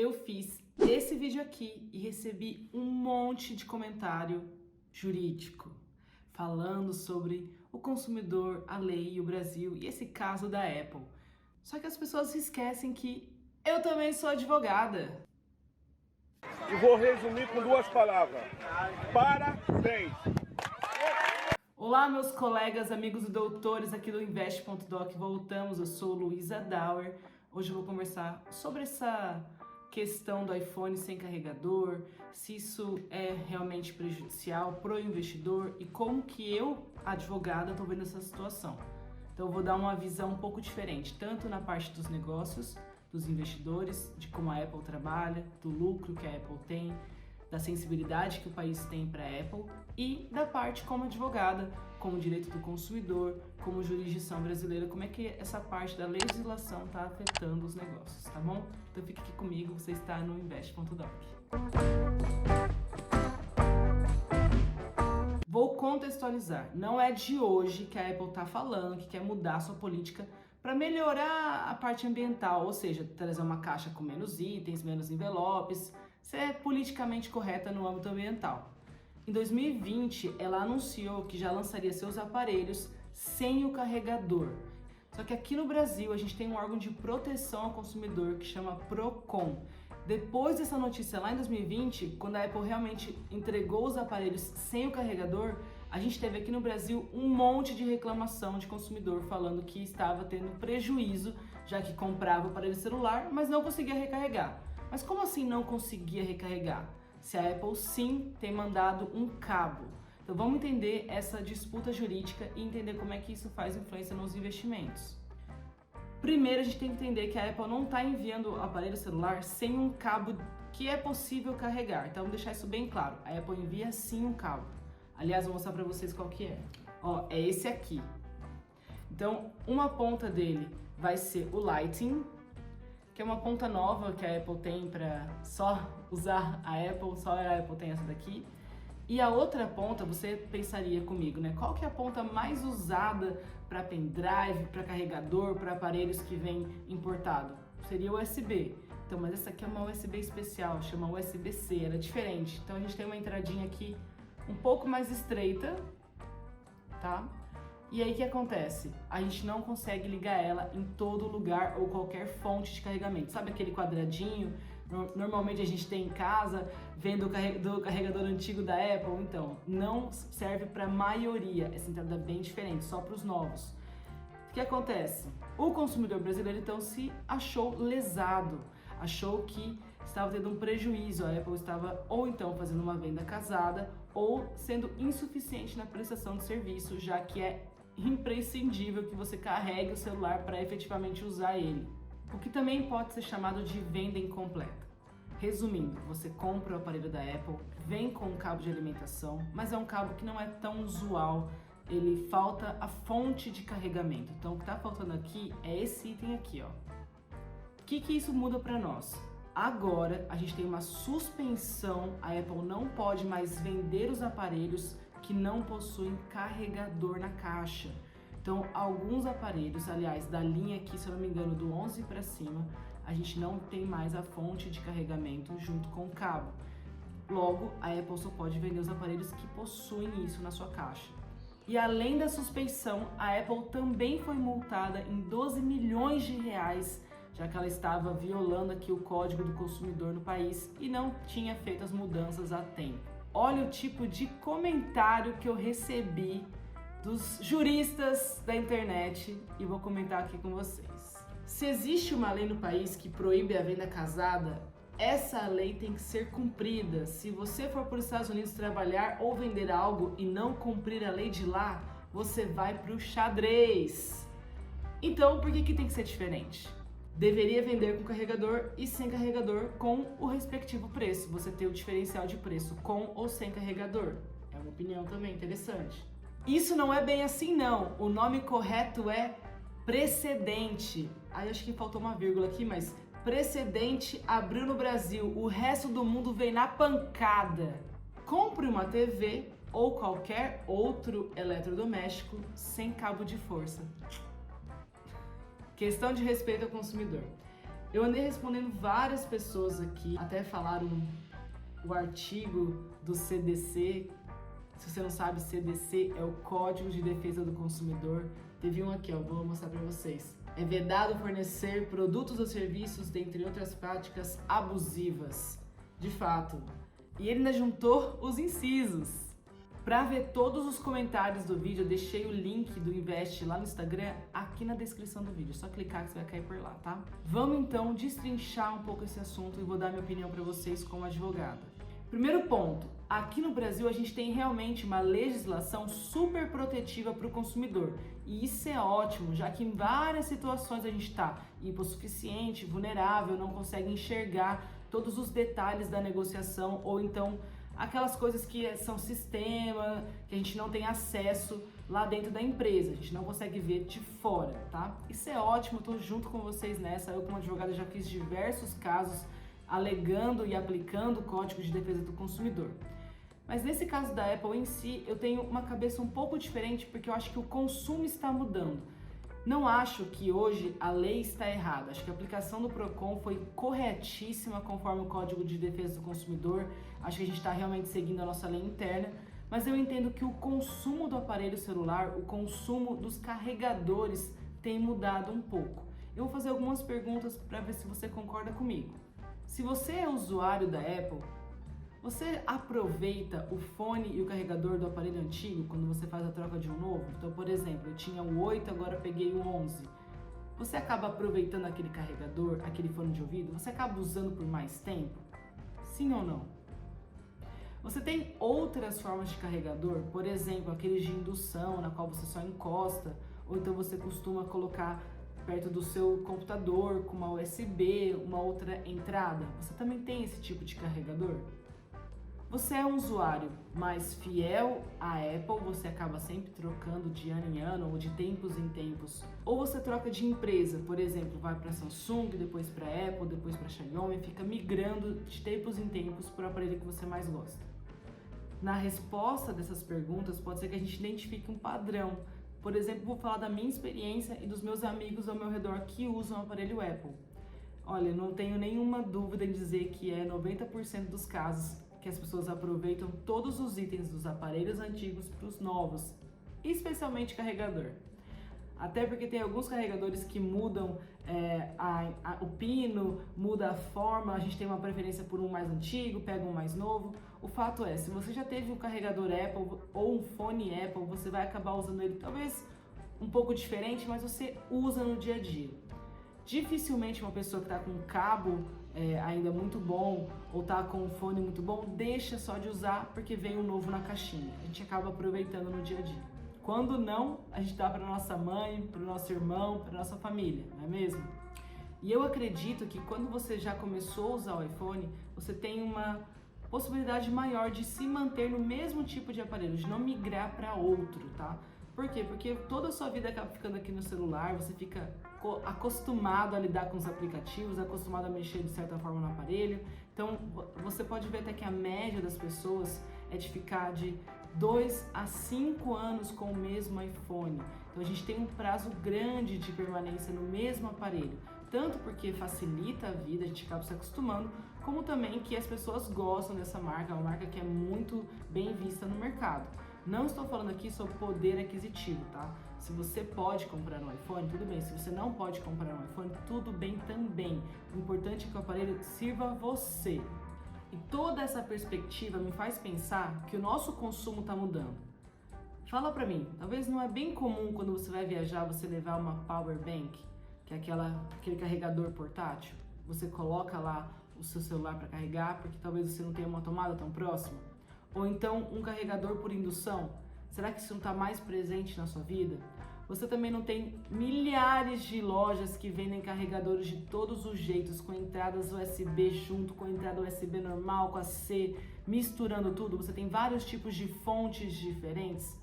Eu fiz esse vídeo aqui e recebi um monte de comentário jurídico falando sobre o consumidor, a lei e o Brasil e esse caso da Apple. Só que as pessoas se esquecem que eu também sou advogada. E vou resumir com duas palavras. Parabéns! Olá, meus colegas, amigos e doutores aqui do Invest.doc. Voltamos, eu sou Luísa Dauer. Hoje eu vou conversar sobre essa questão do iPhone sem carregador, se isso é realmente prejudicial para o investidor e como que eu, advogada, estou vendo essa situação. Então eu vou dar uma visão um pouco diferente, tanto na parte dos negócios, dos investidores, de como a Apple trabalha, do lucro que a Apple tem, da sensibilidade que o país tem para a Apple e da parte como advogada, como direito do consumidor, como jurisdição brasileira, como é que essa parte da legislação está afetando os negócios, tá bom? Então fique aqui comigo, você está no Invest.doc. Vou contextualizar, não é de hoje que a Apple está falando que quer mudar sua política para melhorar a parte ambiental, ou seja, trazer uma caixa com menos itens, menos envelopes, ser politicamente correta no âmbito ambiental. Em 2020, ela anunciou que já lançaria seus aparelhos sem o carregador. Só que aqui no Brasil a gente tem um órgão de proteção ao consumidor que chama Procon. Depois dessa notícia lá em 2020, quando a Apple realmente entregou os aparelhos sem o carregador, a gente teve aqui no Brasil um monte de reclamação de consumidor falando que estava tendo prejuízo, já que comprava o aparelho celular, mas não conseguia recarregar. Mas como assim não conseguia recarregar? Se a Apple sim tem mandado um cabo. Então vamos entender essa disputa jurídica e entender como é que isso faz influência nos investimentos. Primeiro a gente tem que entender que a Apple não está enviando o aparelho celular sem um cabo que é possível carregar. Então vamos deixar isso bem claro. A Apple envia sim um cabo. Aliás, vou mostrar para vocês qual que é. Ó, é esse aqui. Então uma ponta dele vai ser o Lightning, que é uma ponta nova que a Apple tem para só usar a Apple, só a Apple tem essa daqui. E a outra ponta, você pensaria comigo, né? Qual que é a ponta mais usada para pendrive, para carregador, para aparelhos que vem importado? Seria o USB. Então, mas essa aqui é uma USB especial, chama USB-C, ela é diferente. Então a gente tem uma entradinha aqui um pouco mais estreita, tá? E aí o que acontece? A gente não consegue ligar ela em todo lugar ou qualquer fonte de carregamento. Sabe aquele quadradinho? Normalmente a gente tem em casa, vendo do carregador antigo da Apple. Então, não serve para a maioria. Essa entrada é bem diferente, só para os novos. O que acontece? O consumidor brasileiro então se achou lesado, achou que estava tendo um prejuízo. A Apple estava ou então fazendo uma venda casada ou sendo insuficiente na prestação de serviço, já que é imprescindível que você carregue o celular para efetivamente usar ele, o que também pode ser chamado de venda incompleta. Resumindo, você compra o aparelho da Apple, vem com um cabo de alimentação, mas é um cabo que não é tão usual, ele falta a fonte de carregamento. Então o que está faltando aqui é esse item aqui, ó. O que isso muda para nós? Agora a gente tem uma suspensão, a Apple não pode mais vender os aparelhos que não possuem carregador na caixa. Então, alguns aparelhos, aliás, da linha aqui, se eu não me engano, do 11 para cima, a gente não tem mais a fonte de carregamento junto com o cabo. Logo, a Apple só pode vender os aparelhos que possuem isso na sua caixa. E além da suspensão, a Apple também foi multada em 12 milhões de reais, já que ela estava violando aqui o Código do Consumidor no país e não tinha feito as mudanças a tempo. Olha o tipo de comentário que eu recebi dos juristas da internet e vou comentar aqui com vocês. Se existe uma lei no país que proíbe a venda casada, essa lei tem que ser cumprida. Se você for para os Estados Unidos trabalhar ou vender algo e não cumprir a lei de lá, você vai para o xadrez. Então, por que tem que ser diferente? Deveria vender com carregador e sem carregador com o respectivo preço. Você ter o diferencial de preço com ou sem carregador. É uma opinião também interessante. Isso não é bem assim não. O nome correto é precedente. Aí acho que faltou uma vírgula aqui, mas precedente abriu no Brasil. O resto do mundo vem na pancada. Compre uma TV ou qualquer outro eletrodoméstico sem cabo de força. Questão de respeito ao consumidor. Eu andei respondendo várias pessoas aqui, até falaram o artigo do CDC. Se você não sabe, CDC é o Código de Defesa do Consumidor. Teve um aqui, ó, vou mostrar para vocês. É vedado fornecer produtos ou serviços, dentre outras práticas abusivas. De fato. E ele ainda juntou os incisos. Para ver todos os comentários do vídeo, eu deixei o link do Invest lá no Instagram aqui na descrição do vídeo. É só clicar que você vai cair por lá, tá? Vamos então destrinchar um pouco esse assunto e vou dar minha opinião para vocês como advogada. Primeiro ponto, aqui no Brasil a gente tem realmente uma legislação super protetiva para o consumidor. E isso é ótimo, já que em várias situações a gente está hipossuficiente, vulnerável, não consegue enxergar todos os detalhes da negociação ou então aquelas coisas que são sistema, que a gente não tem acesso lá dentro da empresa, a gente não consegue ver de fora, tá? Isso é ótimo, eu tô junto com vocês nessa. Eu como advogada já fiz diversos casos alegando e aplicando o Código de Defesa do Consumidor. Mas nesse caso da Apple em si, eu tenho uma cabeça um pouco diferente porque eu acho que o consumo está mudando. Não acho que hoje a lei está errada. Acho que a aplicação do PROCON foi corretíssima conforme o Código de Defesa do Consumidor. Acho que a gente está realmente seguindo a nossa lei interna. Mas eu entendo que o consumo do aparelho celular, o consumo dos carregadores tem mudado um pouco. Eu vou fazer algumas perguntas para ver se você concorda comigo. Se você é usuário da Apple, você aproveita o fone e o carregador do aparelho antigo quando você faz a troca de um novo? Então, por exemplo, eu tinha o 8, agora peguei o 11. Você acaba aproveitando aquele carregador, aquele fone de ouvido? Você acaba usando por mais tempo? Sim ou não? Você tem outras formas de carregador? Por exemplo, aqueles de indução, na qual você só encosta, ou então você costuma colocar perto do seu computador com uma USB, uma outra entrada. Você também tem esse tipo de carregador? Você é um usuário mais fiel à Apple, você acaba sempre trocando de ano em ano ou de tempos em tempos. Ou você troca de empresa, por exemplo, vai para Samsung, depois para Apple, depois para Xiaomi, fica migrando de tempos em tempos para o aparelho que você mais gosta. Na resposta dessas perguntas, pode ser que a gente identifique um padrão. Por exemplo, vou falar da minha experiência e dos meus amigos ao meu redor que usam o aparelho Apple. Olha, não tenho nenhuma dúvida em dizer que é 90% dos casos que as pessoas aproveitam todos os itens dos aparelhos antigos para os novos, especialmente carregador. Até porque tem alguns carregadores que mudam o pino, muda a forma, a gente tem uma preferência por um mais antigo, pega um mais novo. O fato é, se você já teve um carregador Apple ou um fone Apple, você vai acabar usando ele talvez um pouco diferente, mas você usa no dia a dia. Dificilmente uma pessoa que está com um cabo ainda muito bom ou tá com um fone muito bom, deixa só de usar porque vem um novo na caixinha. A gente acaba aproveitando no dia a dia. Quando não, a gente dá para nossa mãe, para o nosso irmão, para nossa família, não é mesmo? E eu acredito que quando você já começou a usar o iPhone, você tem uma possibilidade maior de se manter no mesmo tipo de aparelho, de não migrar para outro, tá? Por quê? Porque toda a sua vida acaba ficando aqui no celular, você fica acostumado a lidar com os aplicativos, acostumado a mexer de certa forma no aparelho. Então, você pode ver até que a média das pessoas é de ficar de 2 a 5 anos com o mesmo iPhone. Então, a gente tem um prazo grande de permanência no mesmo aparelho. Tanto porque facilita a vida, a gente acaba se acostumando, como também que as pessoas gostam dessa marca, é uma marca que é muito bem vista no mercado. Não estou falando aqui sobre poder aquisitivo, tá? Se você pode comprar um iPhone, tudo bem. Se você não pode comprar um iPhone, tudo bem também. O importante é que o aparelho sirva a você. E toda essa perspectiva me faz pensar que o nosso consumo está mudando. Fala pra mim, talvez não é bem comum quando você vai viajar você levar uma power bank, que é aquele carregador portátil. Você coloca lá o seu celular para carregar, porque talvez você não tenha uma tomada tão próxima. Ou então um carregador por indução. Será que isso não está mais presente na sua vida? Você também não tem milhares de lojas que vendem carregadores de todos os jeitos, com entradas USB junto, com entrada USB normal, com a C, misturando tudo. Você tem vários tipos de fontes diferentes.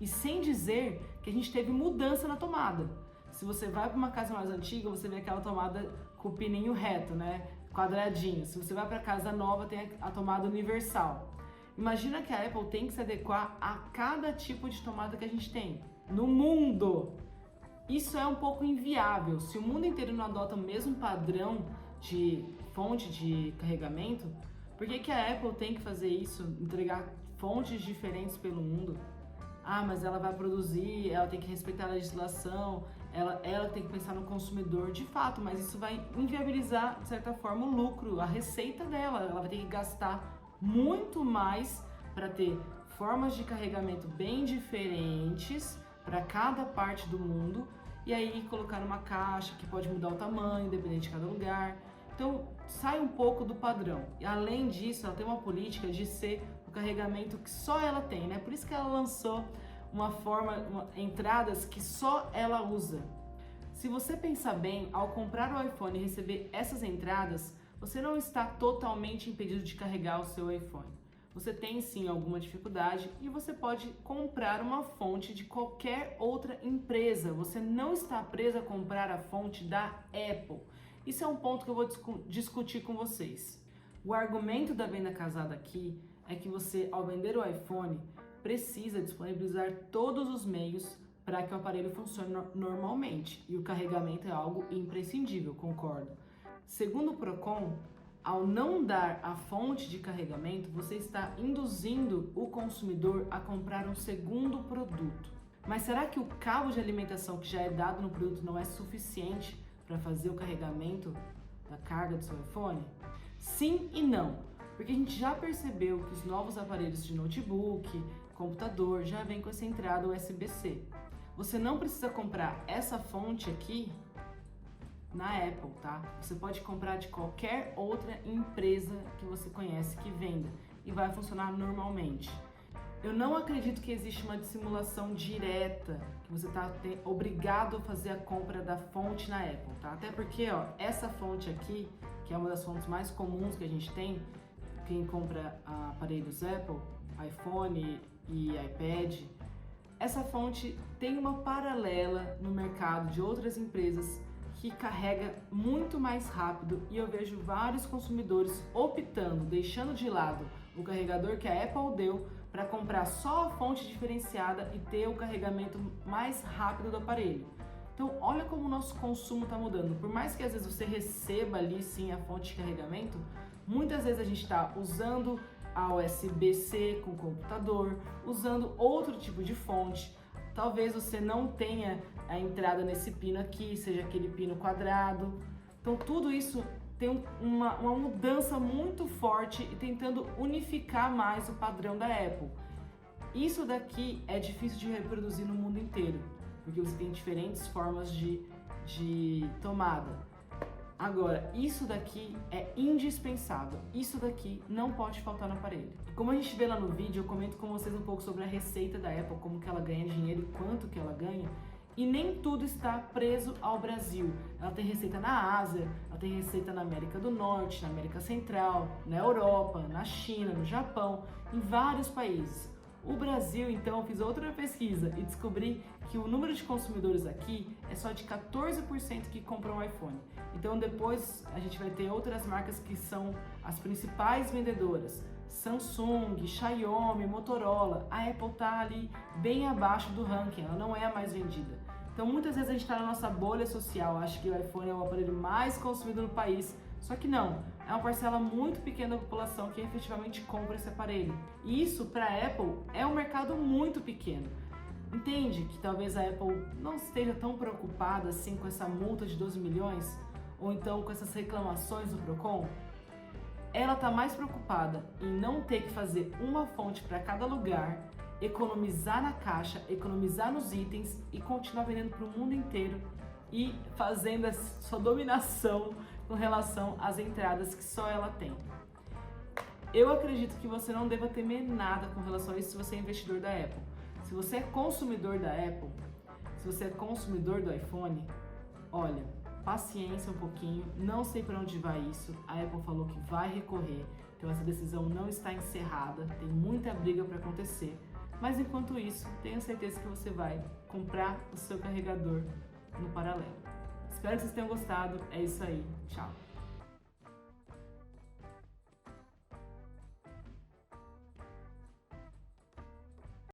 E sem dizer que a gente teve mudança na tomada. Se você vai para uma casa mais antiga, você vê aquela tomada com o pininho reto, né? Quadradinho. Se você vai para casa nova, tem a tomada universal. Imagina que a Apple tem que se adequar a cada tipo de tomada que a gente tem no mundo. Isso é um pouco inviável. Se o mundo inteiro não adota o mesmo padrão de fonte de carregamento, por que a Apple tem que fazer isso, entregar fontes diferentes pelo mundo? Ah, mas ela vai produzir, ela tem que respeitar a legislação, ela tem que pensar no consumidor, de fato, mas isso vai inviabilizar, de certa forma, o lucro, a receita dela. Ela vai ter que gastar muito mais para ter formas de carregamento bem diferentes para cada parte do mundo e aí colocar numa caixa que pode mudar o tamanho, dependente de cada lugar. Então, sai um pouco do padrão. E além disso, ela tem uma política de ser o carregamento que só ela tem, né? Por isso que ela lançou entradas que só ela usa. Se você pensar bem, ao comprar o iPhone e receber essas entradas, você não está totalmente impedido de carregar o seu iPhone. Você tem sim alguma dificuldade e você pode comprar uma fonte de qualquer outra empresa. Você não está preso a comprar a fonte da Apple. Isso é um ponto que eu vou discutir com vocês. O argumento da venda casada aqui é que você, ao vender o iPhone, precisa disponibilizar todos os meios para que o aparelho funcione normalmente. E o carregamento é algo imprescindível, concordo. Segundo o Procon, ao não dar a fonte de carregamento, você está induzindo o consumidor a comprar um segundo produto. Mas será que o cabo de alimentação que já é dado no produto não é suficiente para fazer o carregamento da carga do seu iPhone? Sim e não, porque a gente já percebeu que os novos aparelhos de notebook, computador, já vêm com essa entrada USB-C. Você não precisa comprar essa fonte aqui na Apple, tá? Você pode comprar de qualquer outra empresa que você conhece que venda e vai funcionar normalmente. Eu não acredito que existe uma dissimulação direta, que você está obrigado a fazer a compra da fonte na Apple, tá? Até porque, ó, essa fonte aqui, que é uma das fontes mais comuns que a gente tem, quem compra aparelhos Apple, iPhone e iPad, essa fonte tem uma paralela no mercado de outras empresas que carrega muito mais rápido e eu vejo vários consumidores optando, deixando de lado o carregador que a Apple deu para comprar só a fonte diferenciada e ter o carregamento mais rápido do aparelho. Então, olha como o nosso consumo está mudando. Por mais que às vezes você receba ali sim a fonte de carregamento, muitas vezes a gente está usando a USB-C com o computador, usando outro tipo de fonte. Talvez você não tenha a entrada nesse pino aqui, seja aquele pino quadrado. Então tudo isso tem uma mudança muito forte e tentando unificar mais o padrão da Apple. Isso daqui é difícil de reproduzir no mundo inteiro, porque você tem diferentes formas de tomada. Agora, isso daqui é indispensável, isso daqui não pode faltar no aparelho. Como a gente vê lá no vídeo, eu comento com vocês um pouco sobre a receita da Apple, como que ela ganha dinheiro e quanto que ela ganha. E nem tudo está preso ao Brasil. Ela tem receita na Ásia, ela tem receita na América do Norte, na América Central, na Europa, na China, no Japão, em vários países. O Brasil, então, eu fiz outra pesquisa e descobri que o número de consumidores aqui é só de 14% que compram um iPhone. Então depois a gente vai ter outras marcas que são as principais vendedoras. Samsung, Xiaomi, Motorola. A Apple tá ali bem abaixo do ranking, ela não é a mais vendida. Então muitas vezes a gente está na nossa bolha social, acha que o iPhone é o aparelho mais consumido no país, só que não, é uma parcela muito pequena da população que efetivamente compra esse aparelho. E isso para a Apple é um mercado muito pequeno. Entende que talvez a Apple não esteja tão preocupada assim com essa multa de 12 milhões? Ou então com essas reclamações do Procon? Ela está mais preocupada em não ter que fazer uma fonte para cada lugar, economizar na caixa, economizar nos itens e continuar vendendo para o mundo inteiro e fazendo a sua dominação com relação às entradas que só ela tem. Eu acredito que você não deva temer nada com relação a isso se você é investidor da Apple. Se você é consumidor da Apple, se você é consumidor do iPhone, olha, paciência um pouquinho, não sei para onde vai isso, a Apple falou que vai recorrer, então essa decisão não está encerrada, tem muita briga para acontecer, mas enquanto isso, tenho certeza que você vai comprar o seu carregador no paralelo. Espero que vocês tenham gostado, é isso aí, tchau!